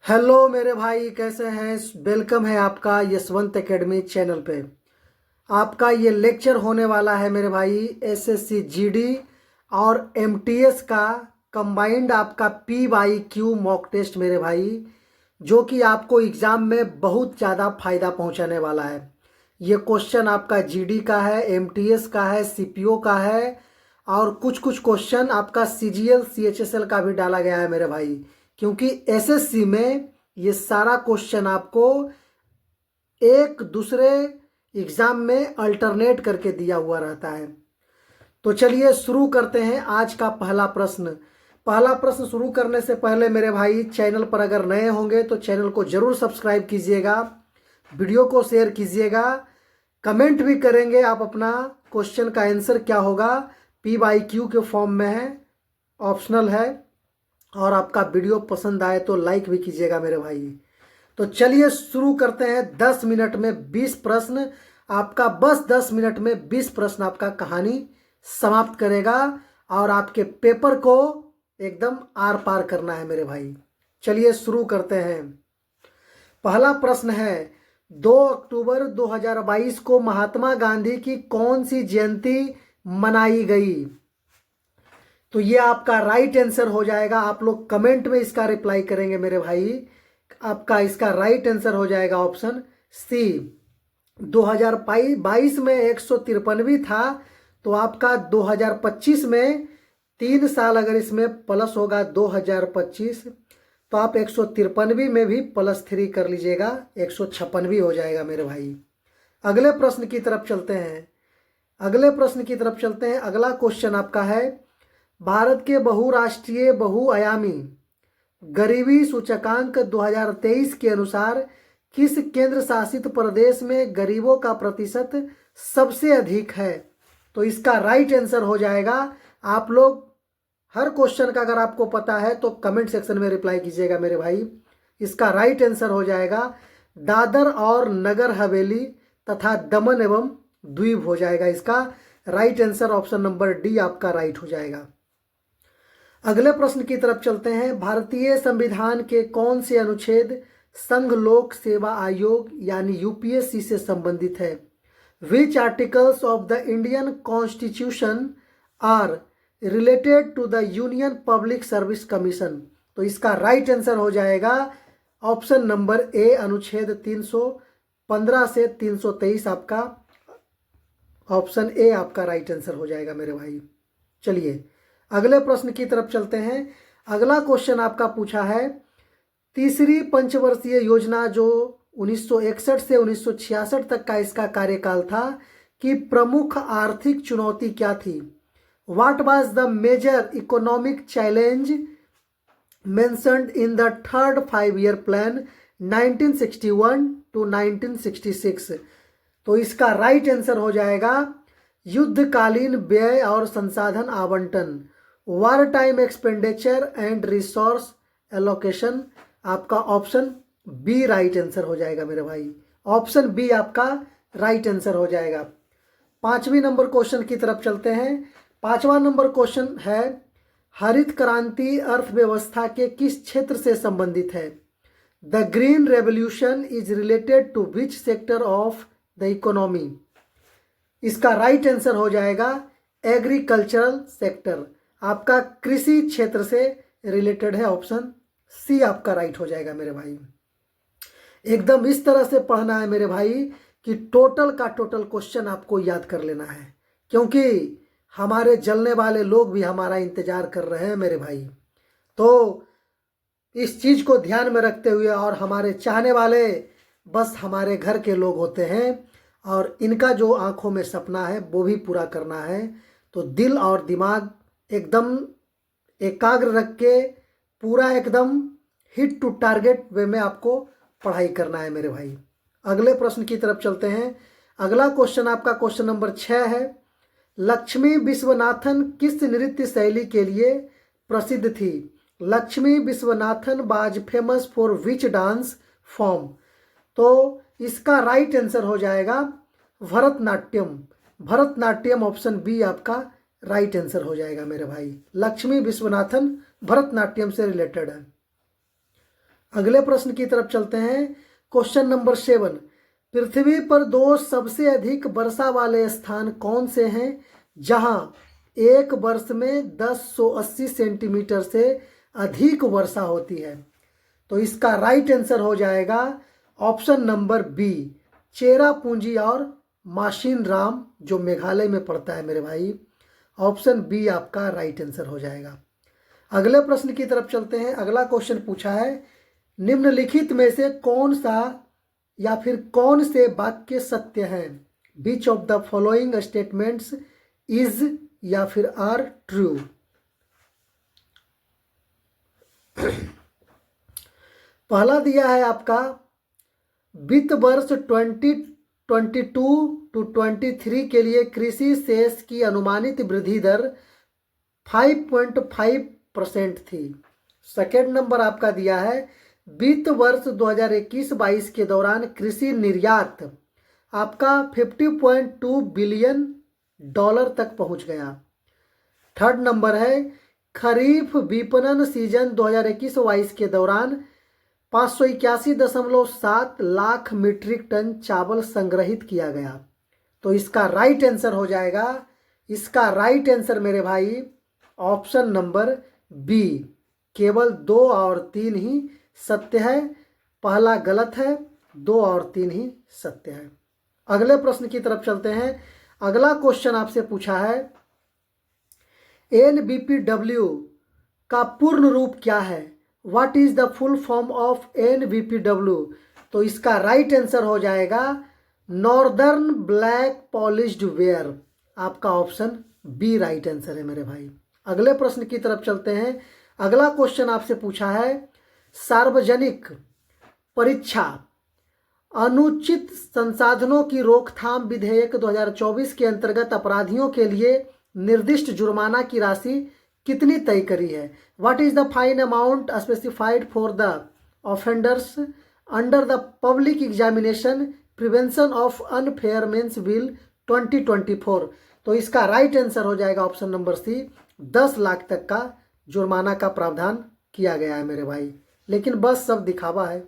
Hello मेरे भाई, कैसे हैं। वेलकम है आपका यशवंत एकेडमी चैनल पे। आपका ये लेक्चर होने वाला है मेरे भाई एसएससी जीडी और एमटीएस का कंबाइंड आपका P Y Q mock test मेरे भाई, जो कि आपको एग्ज़ाम में बहुत ज़्यादा फायदा पहुंचाने वाला है। ये क्वेश्चन आपका जीडी का है, एमटीएस का है, सीपीओ का है और कुछ कुछ क्वेश्चन आपका सीजीएल सीएचएसएल का भी डाला गया है मेरे भाई, क्योंकि एसएससी में ये सारा क्वेश्चन आपको एक दूसरे एग्जाम में अल्टरनेट करके दिया हुआ रहता है। तो चलिए शुरू करते हैं आज का पहला प्रश्न शुरू करने से पहले मेरे भाई, चैनल पर अगर नए होंगे तो चैनल को जरूर सब्सक्राइब कीजिएगा, वीडियो को शेयर कीजिएगा, कमेंट भी करेंगे आप अपना क्वेश्चन का आंसर क्या होगा। पी बाई क्यू के फॉर्म में है, ऑप्शनल है। और आपका वीडियो पसंद आए तो लाइक भी कीजिएगा मेरे भाई। तो चलिए शुरू करते हैं। 10 मिनट में 20 प्रश्न आपका, बस 10 मिनट में 20 प्रश्न आपका कहानी समाप्त करेगा और आपके पेपर को एकदम आर पार करना है मेरे भाई। चलिए शुरू करते हैं। पहला प्रश्न है, 2 अक्टूबर 2022 को महात्मा गांधी की कौन सी जयंती मनाई गई? तो ये आपका राइट आंसर हो जाएगा। आप लोग कमेंट में इसका रिप्लाई करेंगे मेरे भाई। आपका इसका राइट आंसर हो जाएगा ऑप्शन सी। 2022 में 153वीं था, तो आपका 2025 में 3 साल अगर इसमें प्लस होगा 2025, तो आप 153वीं में भी +3 कर लीजिएगा, 156वीं हो जाएगा मेरे भाई। अगले प्रश्न की तरफ चलते हैं। अगला क्वेश्चन आपका है, भारत के बहुराष्ट्रीय बहुआयामी गरीबी सूचकांक 2023 के अनुसार किस केंद्र शासित प्रदेश में गरीबों का प्रतिशत सबसे अधिक है? तो इसका राइट आंसर हो जाएगा, आप लोग हर क्वेश्चन का अगर आपको पता है तो कमेंट सेक्शन में रिप्लाई कीजिएगा मेरे भाई। इसका राइट आंसर हो जाएगा दादर और नगर हवेली तथा दमन एवं द्वीप हो जाएगा। इसका right answer option number D आपका राइट हो जाएगा। अगले प्रश्न की तरफ चलते हैं। भारतीय संविधान के कौन से अनुच्छेद संघ लोक सेवा आयोग यानी यूपीएससी से संबंधित है? Which articles of the Indian constitution are related to the Union Public Service Commission? तो इसका राइट आंसर हो जाएगा ऑप्शन नंबर ए, अनुच्छेद 315 से 323 आपका ऑप्शन ए आपका राइट आंसर हो जाएगा मेरे भाई। चलिए अगले प्रश्न की तरफ चलते हैं। अगला क्वेश्चन आपका पूछा है, तीसरी पंचवर्षीय योजना जो 1961 से 1966 तक का इसका कार्यकाल था, कि प्रमुख आर्थिक चुनौती क्या थी? What was the major economic challenge mentioned in the third 5-year plan 1961 to 1966? तो इसका राइट आंसर हो जाएगा युद्धकालीन व्यय और संसाधन आवंटन, war time expenditure and resource allocation. आपका ऑप्शन बी राइट आंसर हो जाएगा मेरे भाई। ऑप्शन बी आपका राइट आंसर हो जाएगा। 5वीं नंबर क्वेश्चन की तरफ चलते हैं। 5वां नंबर क्वेश्चन है, हरित क्रांति अर्थव्यवस्था के किस क्षेत्र से संबंधित है? The green revolution is related to which sector of the economy? इसका राइट आंसर हो जाएगा एग्रीकल्चरल सेक्टर, आपका कृषि क्षेत्र से रिलेटेड है। ऑप्शन सी आपका राइट हो जाएगा मेरे भाई। एकदम इस तरह से पढ़ना है मेरे भाई कि टोटल का टोटल क्वेश्चन आपको याद कर लेना है, क्योंकि हमारे जलने वाले लोग भी हमारा इंतजार कर रहे हैं मेरे भाई। तो इस चीज को ध्यान में रखते हुए, और हमारे चाहने वाले बस हमारे घर के लोग होते हैं, और इनका जो आंखों में सपना है वो भी पूरा करना है। तो दिल और दिमाग एकदम एकाग्र रख के पूरा एकदम हिट टू टारगेट वे में आपको पढ़ाई करना है मेरे भाई। अगले प्रश्न की तरफ चलते हैं। अगला क्वेश्चन आपका क्वेश्चन नंबर 6 है, लक्ष्मी विश्वनाथन किस नृत्य शैली के लिए प्रसिद्ध थी? Lakshmi Viswanathan was famous for which dance form? तो इसका राइट आंसर हो जाएगा भरतनाट्यम। भरतनाट्यम ऑप्शन बी आपका राइट आंसर हो जाएगा मेरे भाई। लक्ष्मी विश्वनाथन भरतनाट्यम से रिलेटेड है। अगले प्रश्न की तरफ चलते हैं। क्वेश्चन नंबर 7, पृथ्वी पर 2 सबसे अधिक वर्षा वाले स्थान कौन से हैं जहां एक वर्ष में 1080 सेंटीमीटर से अधिक वर्षा होती है? तो इसका राइट आंसर हो जाएगा ऑप्शन नंबर बी, चेरापूंजी और माशिन राम, जो मेघालय में पड़ता है मेरे भाई। ऑप्शन बी आपका राइट आंसर हो जाएगा। अगले प्रश्न की तरफ चलते हैं। अगला क्वेश्चन पूछा है, निम्नलिखित में से कौन सा या फिर कौन से वाक्य सत्य हैं? विच of the following statements is या फिर आर ट्रू? पहला दिया है आपका, वित्त वर्ष 2022 टू 23 के लिए कृषि शेष की अनुमानित वृद्धि दर 5.5% थी। सेकेंड नंबर आपका दिया है, वित्त वर्ष 2021-22 के दौरान कृषि निर्यात आपका $50.2 बिलियन तक पहुंच गया। थर्ड नंबर है, खरीफ विपणन सीजन 2021-22 के दौरान 581.7 लाख मीट्रिक टन चावल संग्रहित किया गया। तो इसका राइट आंसर हो जाएगा, इसका राइट आंसर मेरे भाई ऑप्शन नंबर बी, केवल 2 और 3 ही सत्य है। पहला गलत है, 2 और 3 ही सत्य है। अगले प्रश्न की तरफ चलते हैं। अगला क्वेश्चन आपसे पूछा है, NBPW का पूर्ण रूप क्या है? What is the full form of NBPW? तो इसका राइट आंसर हो जाएगा नॉर्दर्न ब्लैक पॉलिश्ड वेयर। आपका ऑप्शन बी राइट आंसर है मेरे भाई। अगले प्रश्न की तरफ चलते हैं। अगला क्वेश्चन आपसे पूछा है, सार्वजनिक परीक्षा अनुचित संसाधनों की रोकथाम विधेयक 2024 के अंतर्गत अपराधियों के लिए निर्दिष्ट जुर्माना की राशि कितनी तय करी है? What is the fine amount specified for the offenders under the public examination prevention of unfair means bill 2024? तो इसका राइट आंसर हो जाएगा ऑप्शन नंबर सी, 10 लाख तक का जुर्माना का प्रावधान किया गया है मेरे भाई, लेकिन बस सब दिखावा है।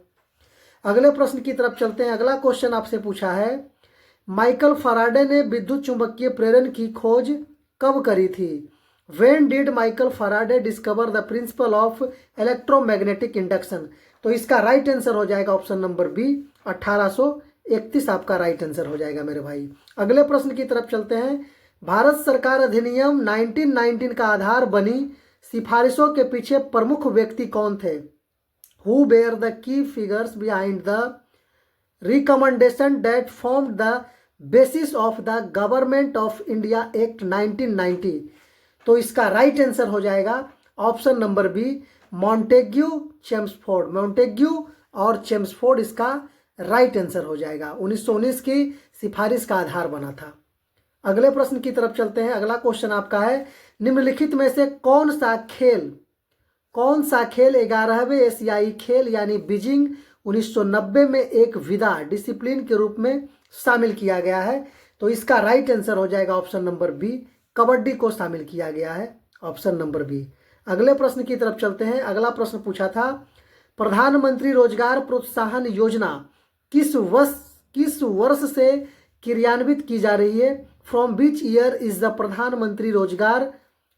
अगले प्रश्न की तरफ चलते हैं। अगला क्वेश्चन आपसे पूछा है, माइकल फैराडे ने विद्युत चुंबकीय प्रेरण की खोज कब करी थी? When did Michael Faraday discover the principle of electromagnetic induction? तो इसका राइट आंसर हो जाएगा ऑप्शन नंबर बी, 1831 आपका राइट आंसर हो जाएगा मेरे भाई। अगले प्रश्न की तरफ चलते हैं। भारत सरकार अधिनियम 1919 का आधार बनी सिफारिशों के पीछे प्रमुख व्यक्ति कौन थे? Who bear the key figures behind the recommendation that form the basis of the government of India act 1990? तो इसका राइट आंसर हो जाएगा option number B, Montagu Chelmsford. Montagu और चेम्सफोर्ड इसका राइट आंसर हो जाएगा। 1919 की सिफारिश का आधार बना था। अगले प्रश्न की तरफ चलते हैं। अगला क्वेश्चन आपका है, निम्नलिखित में से कौन सा खेल 11वें एशियाई खेल यानी बीजिंग 1990 में एक विधा डिसिप्लिन के रूप में शामिल किया गया है? तो इसका राइट आंसर हो जाएगा ऑप्शन नंबर बी, कबड्डी को शामिल किया गया है, ऑप्शन नंबर बी। अगले प्रश्न की तरफ चलते हैं। अगला प्रश्न पूछा था, प्रधानमंत्री रोजगार प्रोत्साहन योजना किस वर्ष से क्रियान्वित की जा रही है? From which year is the प्रधानमंत्री रोजगार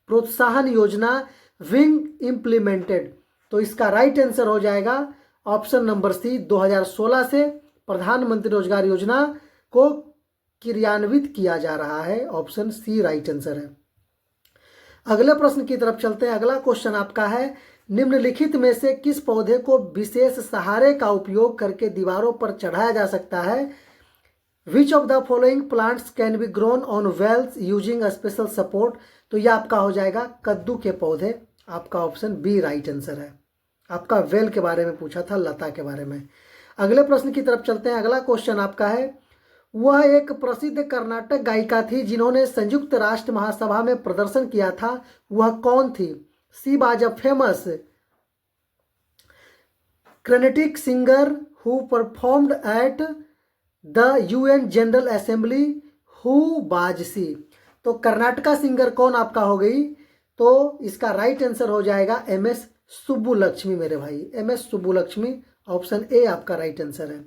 प्रोत्साहन योजना विंग इम्प्लीमेंटेड? तो इसका राइट आंसर हो जाएगा ऑप्शन नंबर सी, 2016 से प्रधानमंत्री रोजगार योजना को क्रियान्वित किया जा रहा है, ऑप्शन सी राइट आंसर है। अगले प्रश्न की तरफ चलते हैं। अगला क्वेश्चन आपका है, निम्नलिखित में से किस पौधे को विशेष सहारे का उपयोग करके दीवारों पर चढ़ाया जा सकता है? Which of the following plants can be grown on walls using a special support? तो यह आपका हो जाएगा कद्दू के पौधे, आपका ऑप्शन बी राइट आंसर है। आपका वेल के बारे में पूछा था, लता के बारे में। अगले प्रश्न की तरफ चलते हैं। अगला क्वेश्चन आपका है, वह एक प्रसिद्ध कर्नाटक गायिका थी जिन्होंने संयुक्त राष्ट्र महासभा में प्रदर्शन किया था, वह कौन थी? She was a famous Carnatic singer who performed at the UN general assembly, who was she? तो कर्नाटका सिंगर कौन आपका हो गई? तो इसका राइट आंसर हो जाएगा MS सुब्बुलक्ष्मी मेरे भाई, MS सुब्बुलक्ष्मी, ऑप्शन ए आपका राइट आंसर है।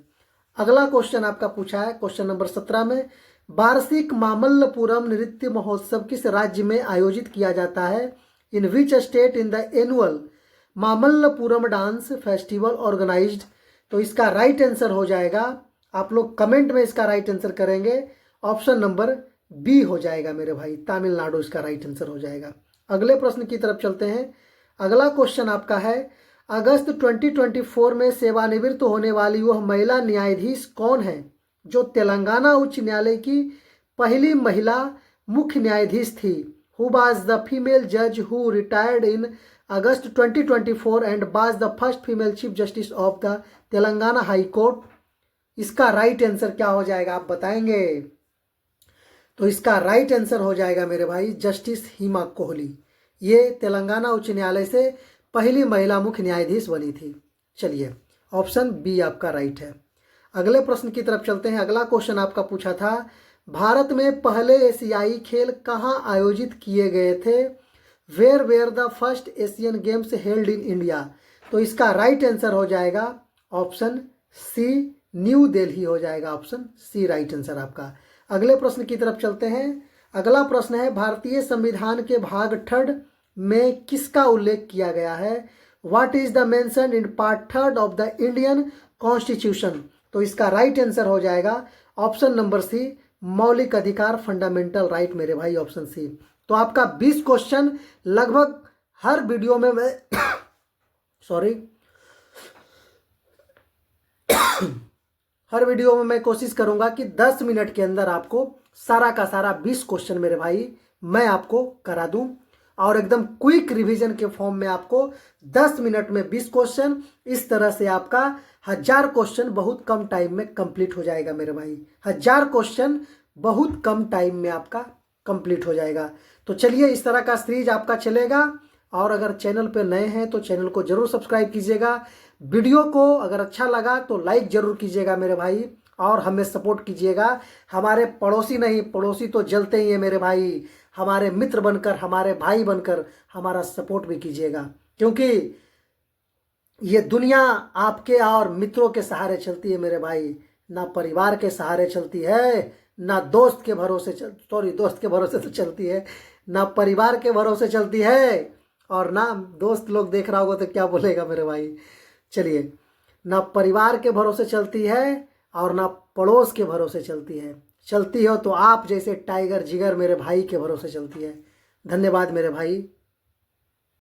अगला क्वेश्चन आपका पूछा है क्वेश्चन नंबर 17 में, वार्षिक मामल्लपुरम नृत्य महोत्सव किस राज्य में आयोजित किया जाता है? In which state in the annual Mamallapuram dance festival organised? तो इसका राइट आंसर हो जाएगा, आप लोग कमेंट में इसका राइट आंसर करेंगे, ऑप्शन नंबर बी हो जाएगा मेरे भाई, तमिलनाडु इसका राइट आंसर हो जाएगा। अगले प्रश्न की तरफ चलते हैं। अगला क्वेश्चन आपका है, अगस्त 2024 में सेवानिवृत्त होने वाली वह महिला न्यायाधीश कौन है जो तेलंगाना उच्च न्यायालय की पहली महिला मुख्य न्यायाधीश थी? हु वाज द फीमेल जज who retired in August 2024 and was the first female chief justice of the Telangana high court? इसका राइट आंसर क्या हो जाएगा आप बताएंगे? तो इसका राइट आंसर हो जाएगा मेरे भाई जस्टिस हिमा कोहली। ये तेलंगाना उच्च न्यायालय से पहली महिला मुख्य न्यायाधीश बनी थी। चलिए ऑप्शन बी आपका राइट है। अगले प्रश्न की तरफ चलते हैं। अगला क्वेश्चन आपका पूछा था, भारत में पहले एशियाई खेल कहाँ आयोजित किए गए थे? Where were the first Asian games held in India? तो इसका राइट आंसर हो जाएगा ऑप्शन सी, न्यू दिल्ली हो जाएगा, ऑप्शन सी राइट आंसर आपका। अगले प्रश्न की तरफ चलते हैं। अगला प्रश्न है, भारतीय संविधान के भाग 3 में किसका उल्लेख किया गया है? What is the mention in part 3 of the Indian constitution? तो इसका राइट आंसर हो जाएगा ऑप्शन नंबर सी, मौलिक अधिकार, फंडामेंटल राइट मेरे भाई, ऑप्शन सी। तो आपका 20 क्वेश्चन लगभग हर वीडियो में मैं सॉरी हर वीडियो में मैं कोशिश करूंगा कि 10 मिनट के अंदर आपको सारा का सारा 20 क्वेश्चन मेरे भाई मैं आपको करा दूं, और एकदम क्विक रिवीजन के फॉर्म में आपको 10 मिनट में 20 क्वेश्चन, इस तरह से आपका 1000 क्वेश्चन बहुत कम टाइम में कंप्लीट हो जाएगा मेरे भाई। 1000 क्वेश्चन बहुत कम टाइम में आपका कंप्लीट हो जाएगा। तो चलिए इस तरह का सीरीज आपका चलेगा, और अगर चैनल पे नए हैं तो चैनल को जरूर सब्सक्राइब कीजिएगा। वीडियो को अगर अच्छा लगा तो लाइक जरूर कीजिएगा मेरे भाई, और हमें सपोर्ट कीजिएगा। हमारे पड़ोसी नहीं, पड़ोसी तो जलते ही है मेरे भाई, हमारे मित्र बनकर, हमारे भाई बनकर हमारा सपोर्ट भी कीजिएगा, क्योंकि ये दुनिया आपके और मित्रों के सहारे चलती है मेरे भाई, ना परिवार के सहारे चलती है, ना दोस्त के भरोसे दोस्त के भरोसे तो चलती है, ना परिवार के भरोसे चलती है, और ना दोस्त लोग देख रहा होगा तो क्या बोलेगा मेरे भाई। चलिए, ना परिवार के भरोसे चलती है और ना पड़ोस के भरोसे चलती है, चलती हो तो आप जैसे टाइगर जिगर मेरे भाई के भरोसे चलती है। धन्यवाद मेरे भाई।